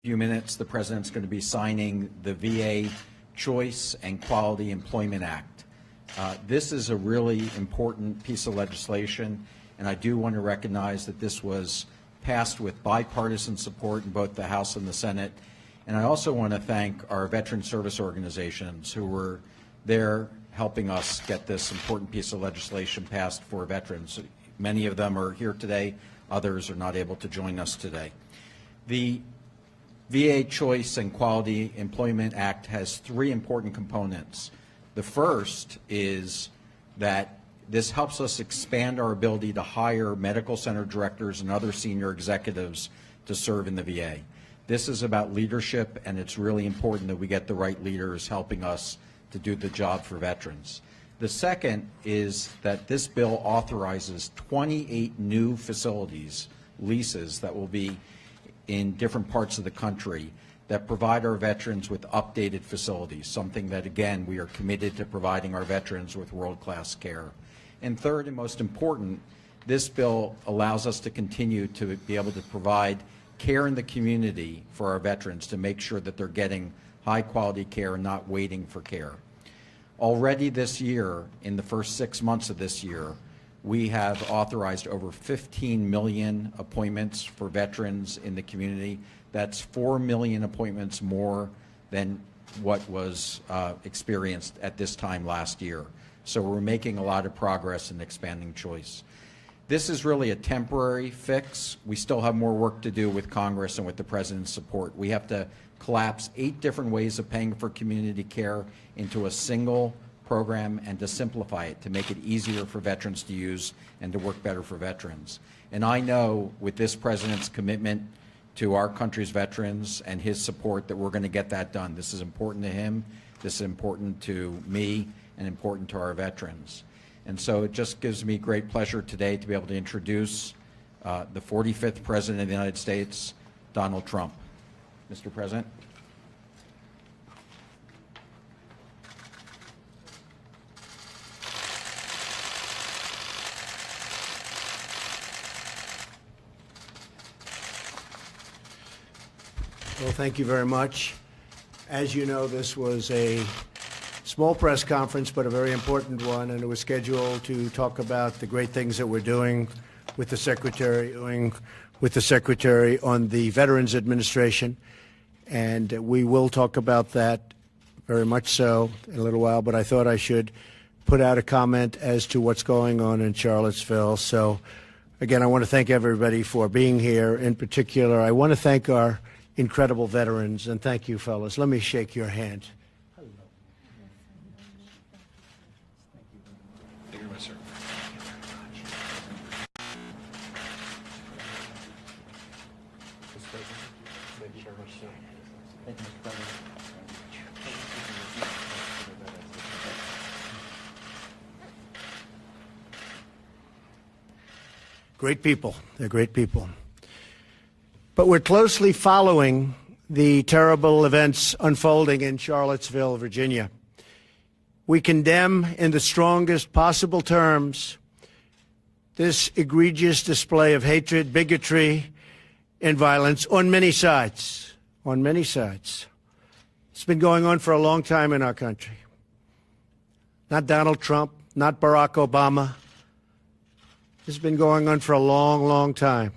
few minutes, the President's going to be signing the VA Choice and Quality Employment Act. This is a really important piece of legislation, and I do want to recognize that this was passed with bipartisan support in both the House and the Senate. And I also want to thank our veteran service organizations who were there helping us get this important piece of legislation passed for veterans. Many of them are here today. Others are not able to join us today. The VA Choice and Quality Employment Act has three important components. The first is that this helps us expand our ability to hire medical center directors and other senior executives to serve in the VA. This is about leadership, and it's really important that we get the right leaders helping us to do the job for veterans. The second is that this bill authorizes 28 new facilities, leases, that will be in different parts of the country that provide our veterans with updated facilities, something that, again, we are committed to providing our veterans with world-class care. And third, and most important, this bill allows us to continue to be able to provide care in the community for our veterans to make sure that they're getting high-quality care and not waiting for care. Already this year, in the first 6 months of this year, we have authorized over 15 million appointments for veterans in the community. That's 4 million appointments more than what was experienced at this time last year. So we're making a lot of progress in expanding choice. This is really a temporary fix. We still have more work to do with Congress and with the President's support. We have to collapse 8 different ways of paying for community care into a single program and to simplify it, to make it easier for veterans to use and to work better for veterans. And I know with this President's commitment to our country's veterans and his support that we're going to get that done. This is important to him, this is important to me, and important to our veterans. And so it just gives me great pleasure today to be able to introduce the 45th President of the United States, Donald Trump. Mr. President. Well, thank you very much. As you know, this was a small press conference, but a very important one, and it was scheduled to talk about the great things that we're doing with the Secretary, on the Veterans Administration, and we will talk about that very much so in a little while, but I thought I should put out a comment as to what's going on in Charlottesville. So, again, I want to thank everybody for being here. In particular, I want to thank our incredible veterans, and thank you, fellas. Let me shake your hand. Thank you very much, sir. Thank you very much, sir. Thank you, Mr. President. Great people. They're great people. But we're closely following the terrible events unfolding in Charlottesville, Virginia. We condemn in the strongest possible terms this egregious display of hatred, bigotry, and violence on many sides. On many sides. It's been going on for a long time in our country. Not Donald Trump, not Barack Obama. This has been going on for a long, long time.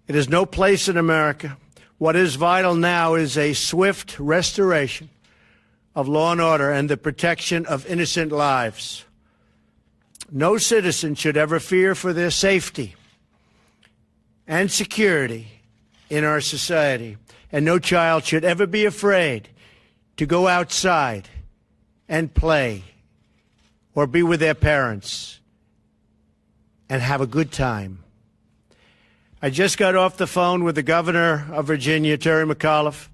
It has no place in America. What is vital now is a swift restoration of law and order and the protection of innocent lives. No citizen should ever fear for their safety and security in our society, and no child should ever be afraid to go outside and play or be with their parents and have a good time. I just got off the phone with the governor of Virginia, Terry McAuliffe,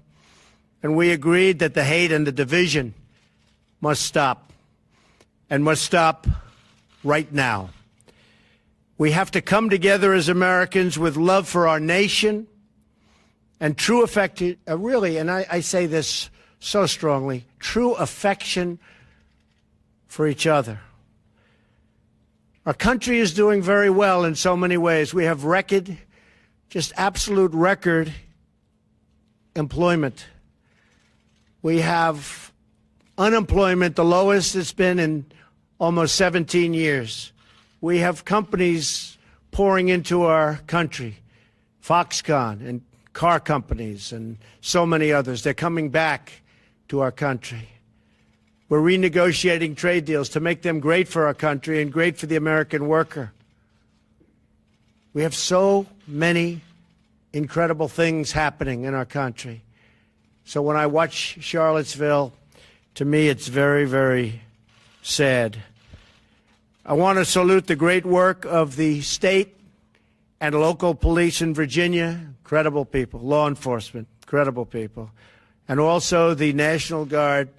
and we agreed that the hate and the division must stop, and must stop right now. We have to come together as Americans with love for our nation and true affection, and I say this so strongly, true affection for each other. Our country is doing very well in so many ways. We have just absolute record employment. We have unemployment, the lowest it's been in almost 17 years. We have companies pouring into our country, Foxconn and car companies and so many others. They're coming back to our country. We're renegotiating trade deals to make them great for our country and great for the American worker. We have so many incredible things happening in our country. So when I watch Charlottesville, to me it's very, very sad. I want to salute the great work of the state and local police in Virginia, incredible people, law enforcement, incredible people, and also the National Guard.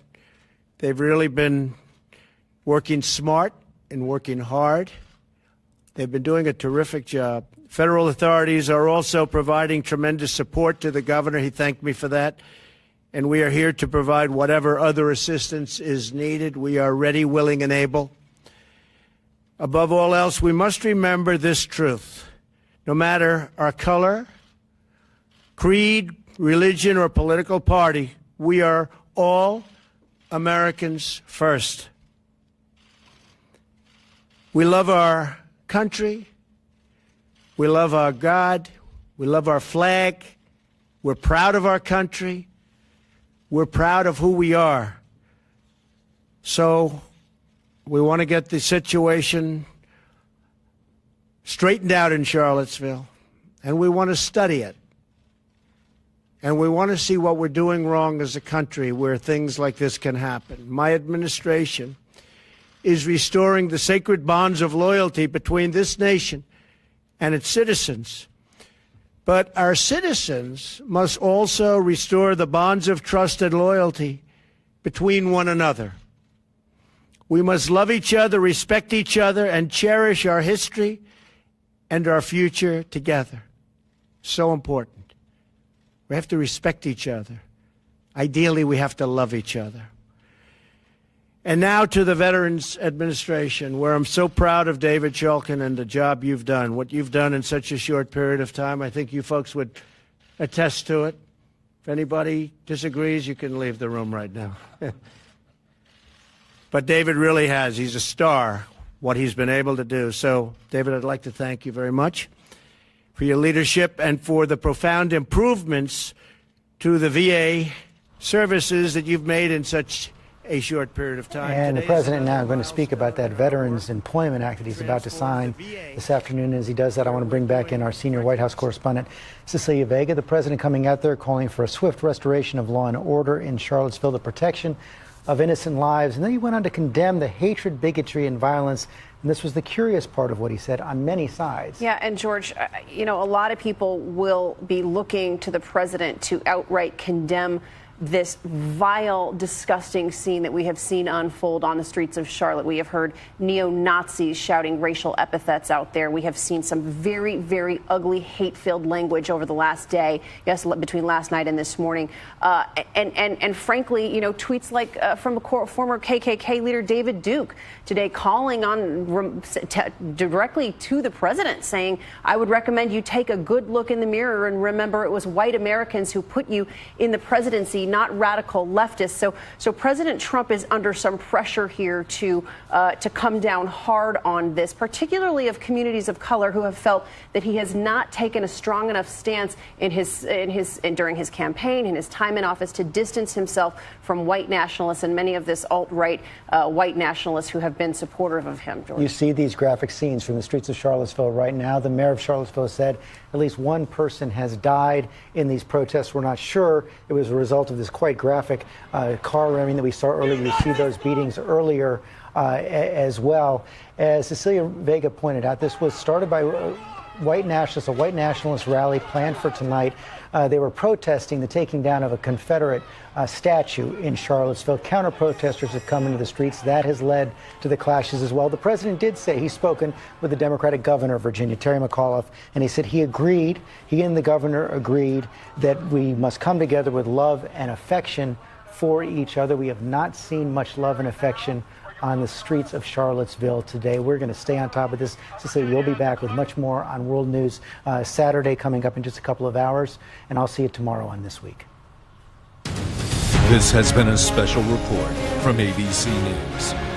They've really been working smart and working hard. They've been doing a terrific job. Federal authorities are also providing tremendous support to the governor. He thanked me for that. And we are here to provide whatever other assistance is needed. We are ready, willing, and able. Above all else, we must remember this truth. No matter our color, creed, religion, or political party, we are all Americans first. We love our country. We love our God. We love our flag. We're proud of our country. We're proud of who we are. So we want to get the situation straightened out in Charlottesville, and we want to study it. And we want to see what we're doing wrong as a country where things like this can happen. My administration is restoring the sacred bonds of loyalty between this nation and its citizens. But our citizens must also restore the bonds of trust and loyalty between one another. We must love each other, respect each other, and cherish our history and our future together. So important. We have to respect each other. Ideally, we have to love each other. And now to the Veterans Administration, where I'm so proud of David Shulkin and the job you've done, what you've done in such a short period of time. I think you folks would attest to it. If anybody disagrees, you can leave the room right now. But David really has. He's a star, what he's been able to do. So, David, I'd like to thank you very much for your leadership and for the profound improvements to the VA services that you've made in such a short period of time. And the President now going to speak about that Veterans Employment Act that he's about to sign this afternoon. As he does that, I want to bring back in our senior White House correspondent, Cecilia Vega. The President coming out there calling for a swift restoration of law and order in Charlottesville, the protection of innocent lives. And then he went on to condemn the hatred, bigotry, and violence. And this was the curious part of what he said on many sides. Yeah, and George, you know, a lot of people will be looking to the president to outright condemn this vile, disgusting scene that we have seen unfold on the streets of Charlotte. We have heard neo-Nazis shouting racial epithets out there. We have seen some very, very ugly, hate-filled language over the last day, yes, between last night and this morning. And frankly, you know, tweets like from a former KKK leader, David Duke, today calling on directly to the president, saying, I would recommend you take a good look in the mirror and remember it was white Americans who put you in the presidency, not radical leftists. So President Trump is under some pressure here to come down hard on this, particularly of communities of color who have felt that he has not taken a strong enough stance during his campaign, in his time in office, to distance himself from white nationalists and many of this alt-right white nationalists who have been supportive of him. George. You see these graphic scenes from the streets of Charlottesville right now. The mayor of Charlottesville said at least one person has died in these protests. We're not sure it was a result of this quite graphic car ramming that we saw earlier. You see those beatings earlier as well. As Cecilia Vega pointed out, this was started by white nationalists, a white nationalist rally planned for tonight. They were protesting the taking down of a Confederate statue in Charlottesville. Counter-protesters have come into the streets. That has led to the clashes as well. The president did say he's spoken with the Democratic governor of Virginia, Terry McAuliffe, and he said he and the governor agreed that we must come together with love and affection for each other. We have not seen much love and affection on the streets of Charlottesville today. We're going to stay on top of this. Cecilia, you'll be back with much more on World News Saturday coming up in just a couple of hours, and I'll see you tomorrow on This Week. This has been a special report from ABC News.